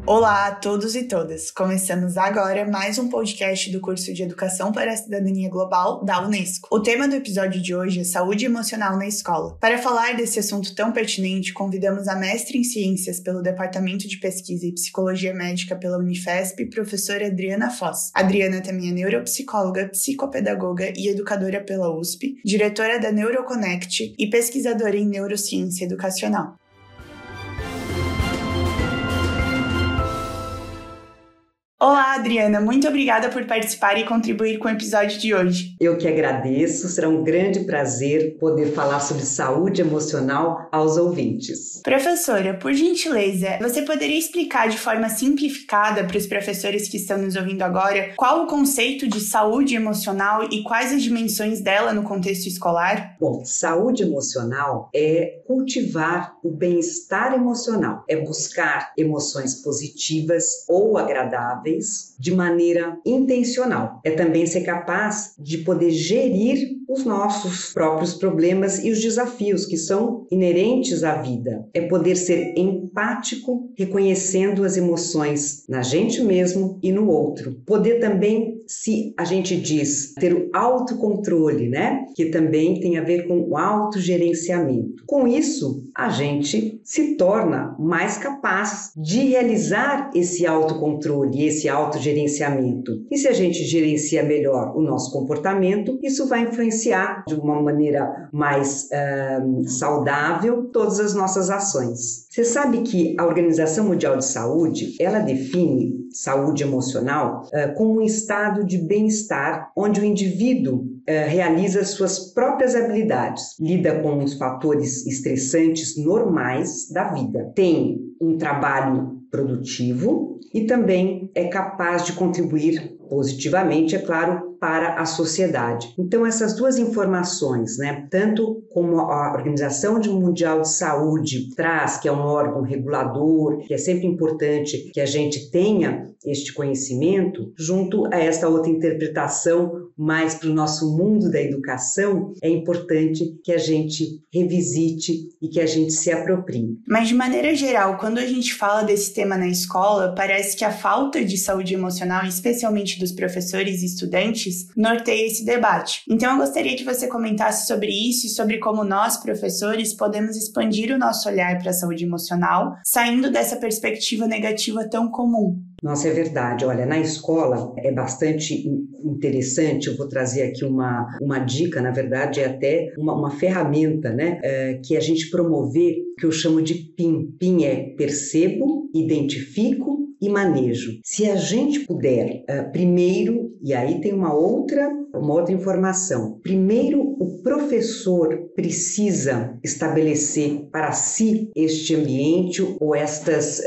Olá a todos e todas! Começamos agora mais um podcast do curso de Educação para a Cidadania Global da Unesco. O tema do episódio de hoje é Saúde Emocional na Escola. Para falar desse assunto tão pertinente, convidamos a mestre em Ciências pelo Departamento de Pesquisa e Psicologia Médica pela Unifesp, professora Adriana Foz. Adriana também é neuropsicóloga, psicopedagoga e educadora pela USP, diretora da Neuroconnect e pesquisadora em neurociência educacional. Olá, Adriana, muito obrigada por participar e contribuir com o episódio de hoje. Eu que agradeço, será um grande prazer poder falar sobre saúde emocional aos ouvintes. Professora, por gentileza, você poderia explicar de forma simplificada para os professores que estão nos ouvindo agora qual o conceito de saúde emocional e quais as dimensões dela no contexto escolar? Bom, saúde emocional é cultivar o bem-estar emocional, é buscar emoções positivas ou agradáveis de maneira intencional. É também ser capaz de poder gerir os nossos próprios problemas e os desafios que são inerentes à vida. É poder ser empático, reconhecendo as emoções na gente mesmo e no outro. Poder também, se a gente diz, ter o autocontrole, né? Que também tem a ver com o autogerenciamento. Com isso, a gente se torna mais capaz de realizar esse autocontrole, esse autogerenciamento. E se a gente gerencia melhor o nosso comportamento, isso vai influenciar de uma maneira mais saudável todas as nossas ações. Você sabe que a Organização Mundial de Saúde, ela define saúde emocional como um estado de bem-estar onde o indivíduo realiza suas próprias habilidades, lida com os fatores estressantes normais da vida, tem um trabalho produtivo e também é capaz de contribuir positivamente, é claro, para a sociedade. Então, essas duas informações, né, tanto como a Organização Mundial de Saúde traz, que é um órgão regulador, que é sempre importante que a gente tenha este conhecimento, junto a esta outra interpretação mais para o nosso mundo da educação, é importante que a gente revisite e que a gente se aproprie. Mas, de maneira geral, quando a gente fala desse tema na escola, parece que a falta de saúde emocional, especialmente dos professores e estudantes, norteia esse debate. Então, eu gostaria que você comentasse sobre isso e sobre como nós, professores, podemos expandir o nosso olhar para a saúde emocional, saindo dessa perspectiva negativa tão comum. Nossa, é verdade. Olha, na escola é bastante interessante, eu vou trazer aqui uma dica, na verdade é até uma ferramenta, né, que a gente promover, que eu chamo de PIM. PIM é percebo, identifico e manejo. Se a gente puder, primeiro, e aí tem uma outra informação, primeiro o professor precisa estabelecer para si este ambiente ou estas,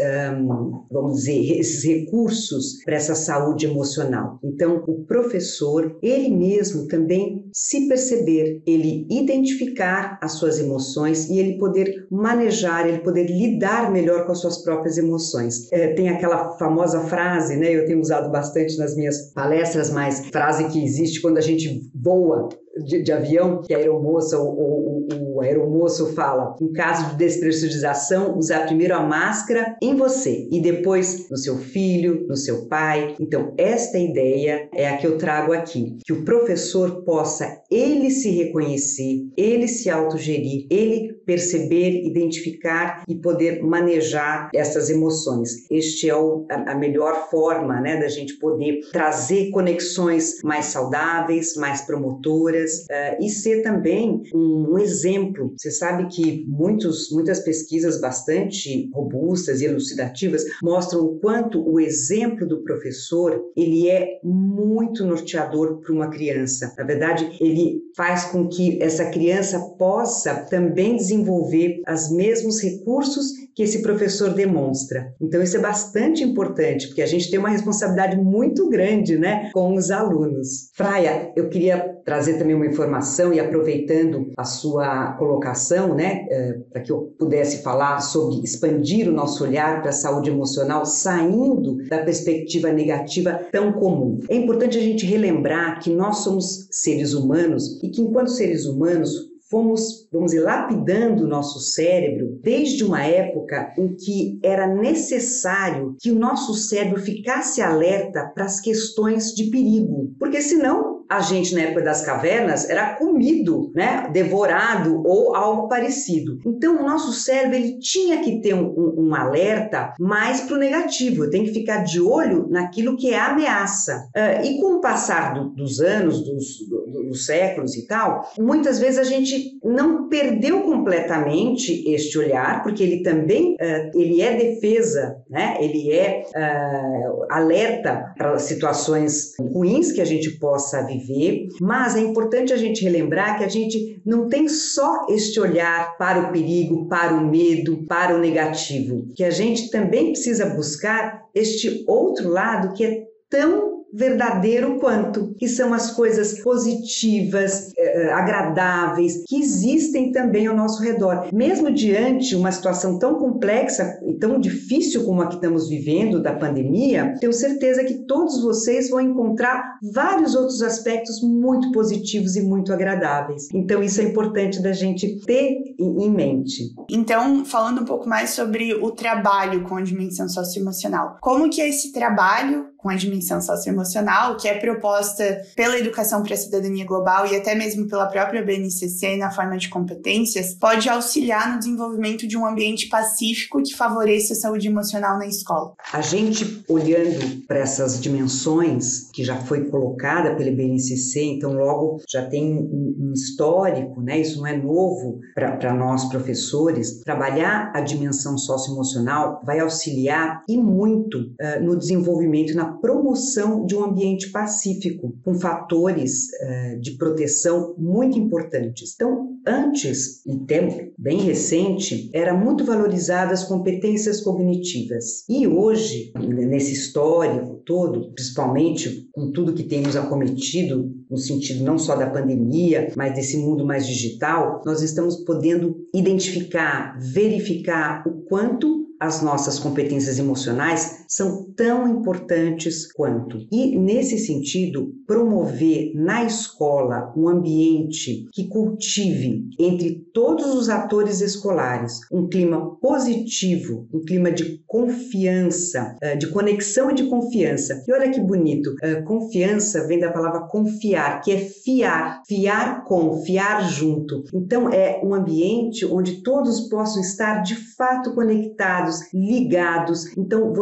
vamos dizer, esses recursos para essa saúde emocional. Então, o professor, ele mesmo também se perceber, ele identificar as suas emoções e ele poder manejar, ele poder lidar melhor com as suas próprias emoções. Tem aquela famosa frase, né? Eu tenho usado bastante nas minhas palestras, mas frase que existe quando a gente voa de avião, que a aeromoça ou o aeromoço fala, em caso de despressurização, usar primeiro a máscara em você e depois no seu filho, no seu pai. Então, esta ideia é a que eu trago aqui, que o professor possa ele se reconhecer, ele se autogerir, ele perceber, identificar e poder manejar essas emoções. Este é a melhor forma, né, da gente poder trazer conexões mais saudáveis, mais promotoras, e ser também um exemplo. Você sabe que muitas pesquisas bastante robustas e elucidativas mostram o quanto o exemplo do professor ele é muito norteador para uma criança. Na verdade, ele faz com que essa criança possa também desenvolver os mesmos recursos que esse professor demonstra. Então, isso é bastante importante, porque a gente tem uma responsabilidade muito grande, né, com os alunos. Fraia, eu queria trazer também uma informação e aproveitando a sua colocação, né, para que eu pudesse falar sobre expandir o nosso olhar para a saúde emocional, saindo da perspectiva negativa tão comum. É importante a gente relembrar que nós somos seres humanos e que, enquanto seres humanos, fomos, vamos dizer, lapidando o nosso cérebro desde uma época em que era necessário que o nosso cérebro ficasse alerta para as questões de perigo, porque senão a gente, na época das cavernas, era comido, né, devorado ou algo parecido. Então, o nosso cérebro ele tinha que ter um alerta mais para o negativo, tem que ficar de olho naquilo que é ameaça. E com o passar dos anos, dos séculos e tal, muitas vezes a gente não perdeu completamente este olhar, porque ele também ele é defesa, né? Ele é alerta para situações ruins que a gente possa viver, mas é importante a gente relembrar que a gente não tem só este olhar para o perigo, para o medo, para o negativo, que a gente também precisa buscar este outro lado que é tão verdadeiro quanto, que são as coisas positivas, agradáveis, que existem também ao nosso redor. Mesmo diante uma situação tão complexa e tão difícil como a que estamos vivendo da pandemia, tenho certeza que todos vocês vão encontrar vários outros aspectos muito positivos e muito agradáveis. Então isso é importante da gente ter em mente. Então, falando um pouco mais sobre o trabalho com a dimensão socioemocional. Como que é esse trabalho com a dimensão socioemocional, que é proposta pela Educação para a Cidadania Global e até mesmo pela própria BNCC na forma de competências, pode auxiliar no desenvolvimento de um ambiente pacífico que favoreça a saúde emocional na escola? A gente, olhando para essas dimensões que já foi colocada pela BNCC, então logo já tem um histórico, né? Isso não é novo para nós professores. Trabalhar a dimensão socioemocional vai auxiliar e muito no desenvolvimento, na promoção de um ambiente pacífico, com fatores de proteção muito importantes. Então, antes, em tempo bem recente, era muito valorizadas as competências cognitivas. E hoje, nesse histórico todo, principalmente com tudo que temos acometido, no sentido não só da pandemia, mas desse mundo mais digital, nós estamos podendo identificar, verificar o quanto as nossas competências emocionais são tão importantes quanto. E, nesse sentido, promover na escola um ambiente que cultive entre todos os atores escolares um clima positivo, um clima de confiança, de conexão e de confiança. E olha que bonito, confiança vem da palavra confiar, que é fiar, fiar junto. Então, é um ambiente onde todos possam estar de fato conectados, ligados. Então,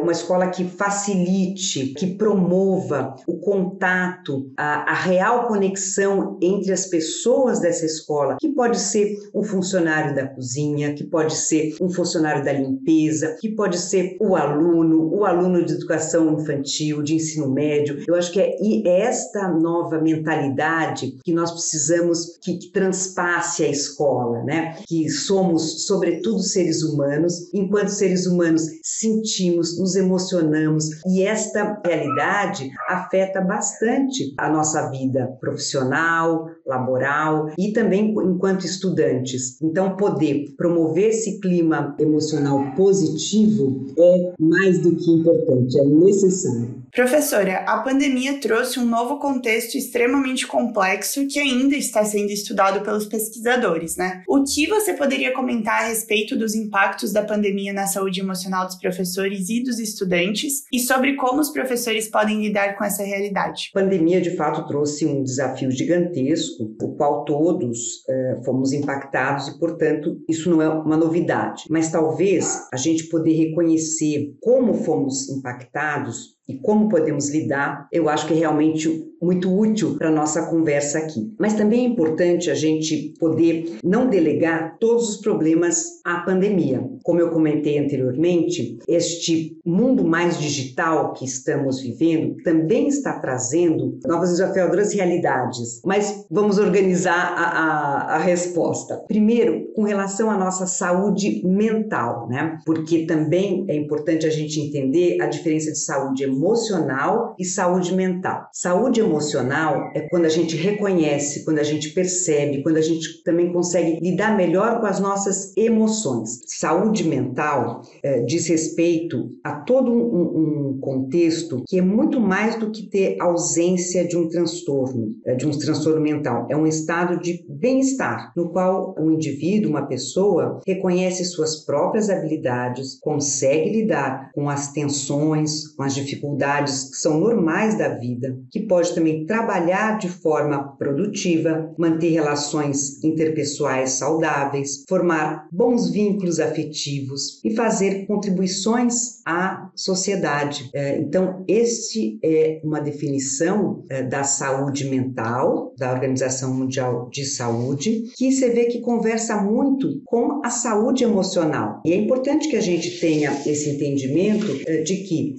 uma escola que facilite, que promova o contato, a real conexão entre as pessoas dessa escola, que pode ser um funcionário da cozinha, que pode ser um funcionário da limpeza, que pode ser o aluno de educação infantil, de ensino médio. Eu acho que é esta nova mentalidade que nós precisamos que transpasse a escola, né? Que somos, sobretudo, seres humanos. Enquanto seres humanos sentimos, nos emocionamos, e esta realidade afeta bastante a nossa vida profissional, laboral e também enquanto estudantes. Então, poder promover esse clima emocional positivo é mais do que importante, é necessário. Professora, a pandemia trouxe um novo contexto extremamente complexo que ainda está sendo estudado pelos pesquisadores, né? O que você poderia comentar a respeito dos impactos da pandemia na saúde emocional dos professores e dos estudantes e sobre como os professores podem lidar com essa realidade? A pandemia, de fato, trouxe um desafio gigantesco, o qual todos fomos impactados e, portanto, isso não é uma novidade. Mas talvez a gente poder reconhecer como fomos impactados e como podemos lidar, eu acho que é realmente muito útil para a nossa conversa aqui. Mas também é importante a gente poder não delegar todos os problemas à pandemia. Como eu comentei anteriormente, este mundo mais digital que estamos vivendo também está trazendo novas desafiadoras realidades. Mas vamos organizar a resposta. Primeiro, com relação à nossa saúde mental, né? Porque também é importante a gente entender a diferença de saúde emocional e saúde mental. Saúde emocional é quando a gente reconhece, quando a gente percebe, quando a gente também consegue lidar melhor com as nossas emoções. Saúde mental diz respeito a todo um contexto que é muito mais do que ter ausência de um transtorno mental. É um estado de bem-estar, no qual um indivíduo, uma pessoa, reconhece suas próprias habilidades, consegue lidar com as tensões, com as dificuldades que são normais da vida, que pode também trabalhar de forma produtiva, manter relações interpessoais saudáveis, formar bons vínculos afetivos e fazer contribuições à sociedade. Então, este é uma definição da saúde mental, da Organização Mundial de Saúde, que você vê que conversa muito com a saúde emocional. E é importante que a gente tenha esse entendimento de que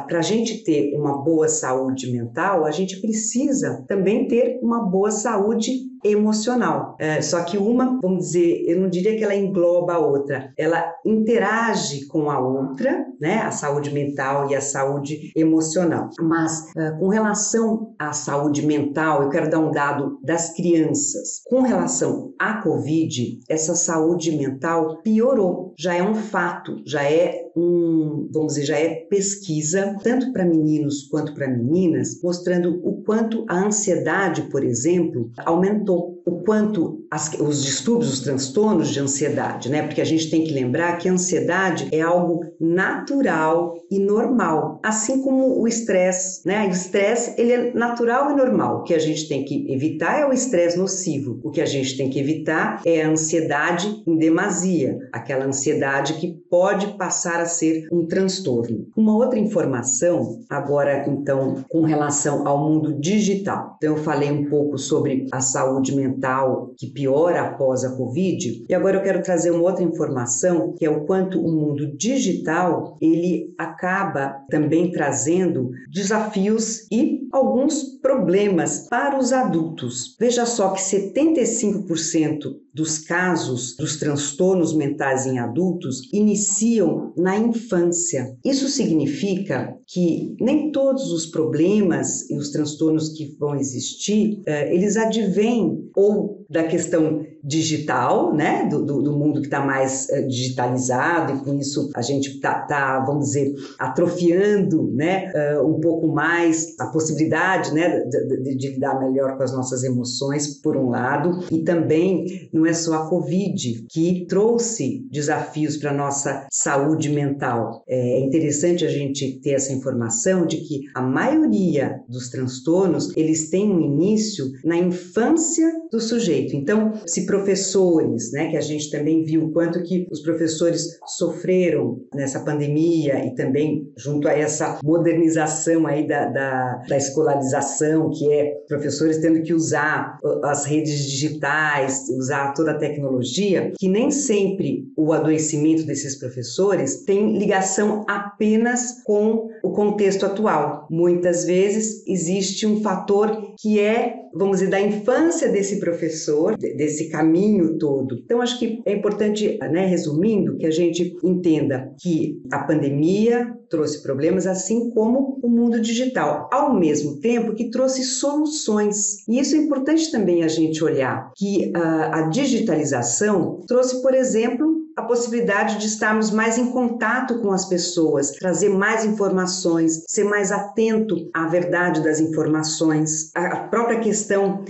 para a gente ter uma boa saúde mental, a gente precisa também ter uma boa saúde emocional. Só que uma, vamos dizer, eu não diria que ela engloba a outra, ela interage com a outra, né? A saúde mental e a saúde emocional. Mas com relação à saúde mental, eu quero dar um dado das crianças. Com relação à Covid, essa saúde mental piorou. Já é um fato, já é pesquisa, tanto para meninos quanto para meninas, mostrando o quanto a ansiedade, por exemplo, aumentou, o quanto os distúrbios, os transtornos de ansiedade, né? Porque a gente tem que lembrar que a ansiedade é algo natural e normal, assim como o estresse, né? O estresse, ele é natural e normal. O que a gente tem que evitar é o estresse nocivo. O que a gente tem que evitar é a ansiedade em demasia, aquela ansiedade que pode passar a ser um transtorno. Uma outra informação, agora então, com relação ao mundo digital. Então, eu falei um pouco sobre a saúde mental que piora após a Covid, e agora eu quero trazer uma outra informação, que é o quanto o mundo digital, ele acaba também trazendo desafios e alguns problemas para os adultos. Veja só que 75% dos casos dos transtornos mentais em adultos iniciam na infância. Isso significa que nem todos os problemas e os transtornos que vão existir, eles advêm ou da questão digital, né, do mundo que está mais digitalizado, e com isso a gente está, vamos dizer, atrofiando, né, um pouco mais a possibilidade, né, de lidar melhor com as nossas emoções, por um lado, e também não é só a Covid que trouxe desafios para a nossa saúde mental. É interessante a gente ter essa informação de que a maioria dos transtornos, eles têm um início na infância do sujeito. Então, se professores, né, que a gente também viu o quanto que os professores sofreram nessa pandemia e também junto a essa modernização aí da escolarização, que é professores tendo que usar as redes digitais, usar toda a tecnologia, que nem sempre o adoecimento desses professores tem ligação apenas com o contexto atual. Muitas vezes existe um fator que é, vamos dizer, da infância desse professor, desse caminho todo. Então, acho que é importante, né, resumindo, que a gente entenda que a pandemia trouxe problemas, assim como o mundo digital, ao mesmo tempo que trouxe soluções. E isso é importante também a gente olhar, que a digitalização trouxe, por exemplo, a possibilidade de estarmos mais em contato com as pessoas, trazer mais informações, ser mais atento à verdade das informações. A própria questão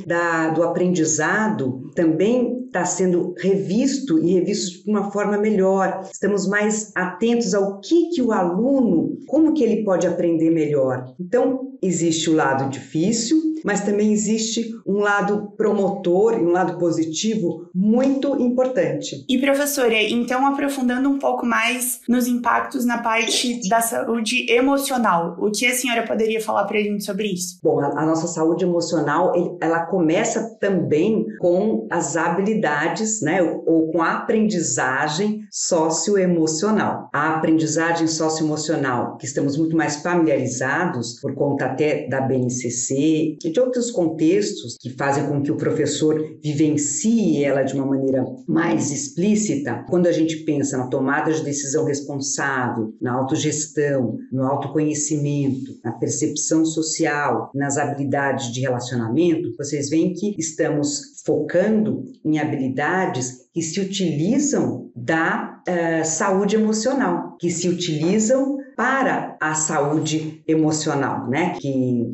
do aprendizado também está sendo revisto e revisto de uma forma melhor. Estamos mais atentos ao que o aluno, como que ele pode aprender melhor. Então, existe o lado difícil, mas também existe um lado promotor e um lado positivo muito importante. E professora, então aprofundando um pouco mais nos impactos na parte da saúde emocional, o que a senhora poderia falar para a gente sobre isso? Bom, a nossa saúde emocional, ela começa também com as habilidades, né, ou com a aprendizagem socioemocional. A aprendizagem socioemocional, que estamos muito mais familiarizados por conta até da BNCC e de outros contextos que fazem com que o professor vivencie ela de uma maneira mais explícita. Quando a gente pensa na tomada de decisão responsável, na autogestão, no autoconhecimento, na percepção social, nas habilidades de relacionamento, vocês veem que estamos focando em habilidades que se utilizam da saúde emocional, que se utilizam para a saúde emocional, né? Que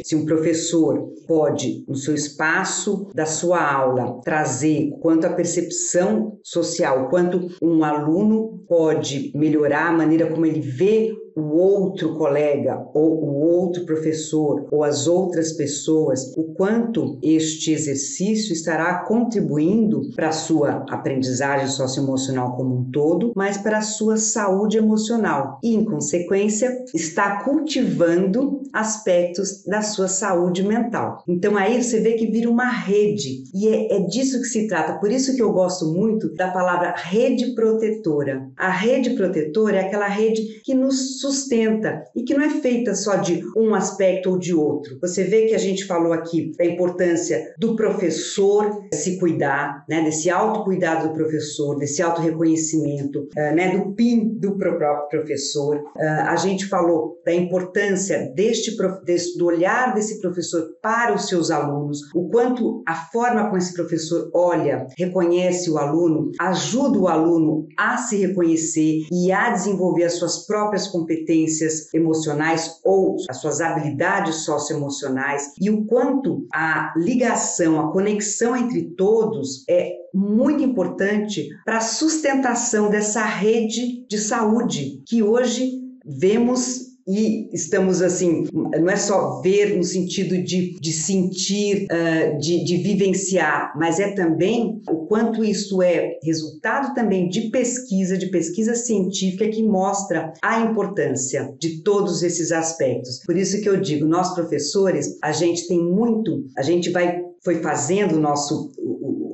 se um professor pode, no seu espaço da sua aula, trazer quanto a percepção social, quanto um aluno pode melhorar a maneira como ele vê o outro colega ou o outro professor ou as outras pessoas, o quanto este exercício estará contribuindo para a sua aprendizagem socioemocional como um todo, mas para a sua saúde emocional e, em consequência, está cultivando aspectos da sua saúde mental. Então aí você vê que vira uma rede e é disso que se trata. Por isso que eu gosto muito da palavra rede protetora. A rede protetora é aquela rede que nos sustenta e que não é feita só de um aspecto ou de outro. Você vê que a gente falou aqui da importância do professor se cuidar, né, desse autocuidado do professor, desse autorreconhecimento, né, do PIN do próprio professor. A gente falou da importância do olhar desse professor para os seus alunos, o quanto a forma como esse professor olha, reconhece o aluno, ajuda o aluno a se reconhecer e a desenvolver as suas próprias competências emocionais ou as suas habilidades socioemocionais, e o quanto a ligação, a conexão entre todos é muito importante para a sustentação dessa rede de saúde que hoje vemos. E estamos assim, não é só ver no sentido de sentir, de vivenciar, mas é também o quanto isso é resultado também de pesquisa científica que mostra a importância de todos esses aspectos. Por isso que eu digo, nós professores, a gente foi fazendo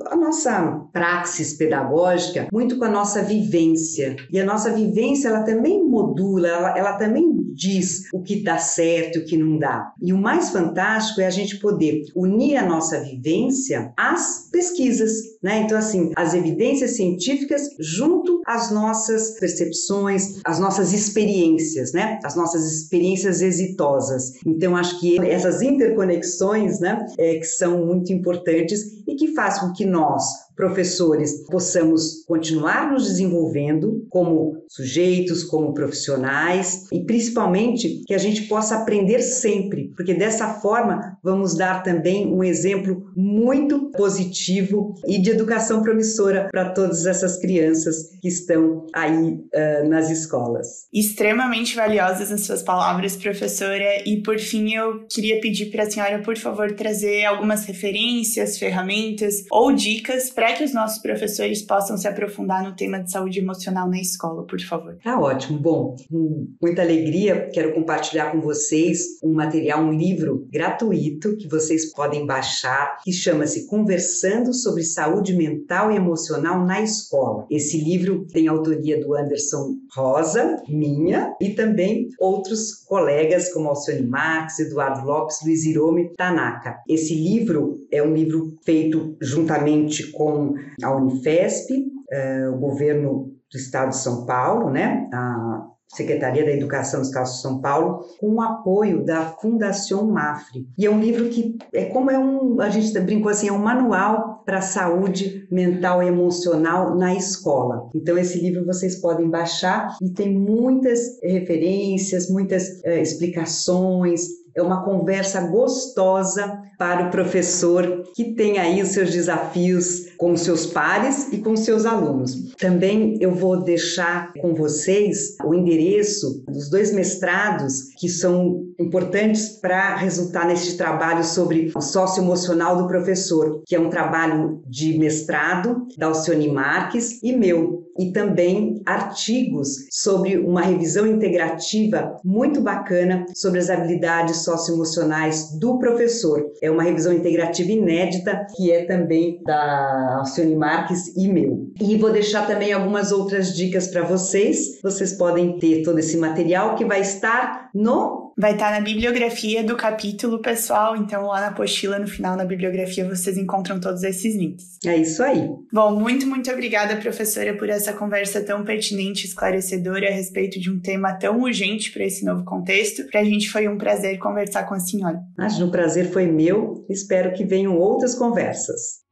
a nossa praxis pedagógica muito com a nossa vivência. E a nossa vivência, ela também modula, ela também diz o que dá certo e o que não dá. E o mais fantástico é a gente poder unir a nossa vivência às pesquisas, né? Então, assim, as evidências científicas junto às nossas percepções, às nossas experiências, né? As nossas experiências exitosas. Então, acho que essas interconexões, né, que são muito importantes e que fazem com que nós, professores, possamos continuar nos desenvolvendo como sujeitos, como profissionais e principalmente que a gente possa aprender sempre, porque dessa forma vamos dar também um exemplo muito positivo e de educação promissora para todas essas crianças que estão aí nas escolas. Extremamente valiosas as suas palavras, professora, e por fim eu queria pedir para a senhora, por favor, trazer algumas referências, ferramentas ou dicas para que os nossos professores possam se aprofundar no tema de saúde emocional na escola, por favor. Tá ótimo. Bom, com muita alegria, quero compartilhar com vocês um livro gratuito que vocês podem baixar, que chama-se Conversando sobre Saúde Mental e Emocional na Escola. Esse livro tem autoria do Anderson Rosa, minha, e também outros colegas como Alcione Marques, Eduardo Lopes, Luiz Hirome Tanaka. Esse livro é um livro feito juntamente com a Unifesp, o governo do Estado de São Paulo, né, a Secretaria da Educação do Estado de São Paulo, com o apoio da Fundação Mafre. E é um livro que a gente brincou assim, é um manual para a saúde mental e emocional na escola. Então esse livro vocês podem baixar e tem muitas referências, muitas explicações. É uma conversa gostosa para o professor que tem aí os seus desafios com os seus pares e com os seus alunos. Também eu vou deixar com vocês o endereço dos 2 mestrados que são importantes para resultar nesse trabalho sobre o socioemocional do professor, que é um trabalho de mestrado da Alcione Marques e meu. E também artigos sobre uma revisão integrativa muito bacana sobre as habilidades socioemocionais do professor. É uma revisão integrativa inédita que é também da Alcione Marques e meu. E vou deixar também algumas outras dicas para vocês. Vocês podem ter todo esse material que vai estar no Vai estar na bibliografia do capítulo, pessoal, então lá na apostila, no final, na bibliografia, vocês encontram todos esses links. É isso aí. Bom, muito obrigada, professora, por essa conversa tão pertinente e esclarecedora a respeito de um tema tão urgente para esse novo contexto. Para a gente foi um prazer conversar com a senhora. O prazer foi meu. Espero que venham outras conversas.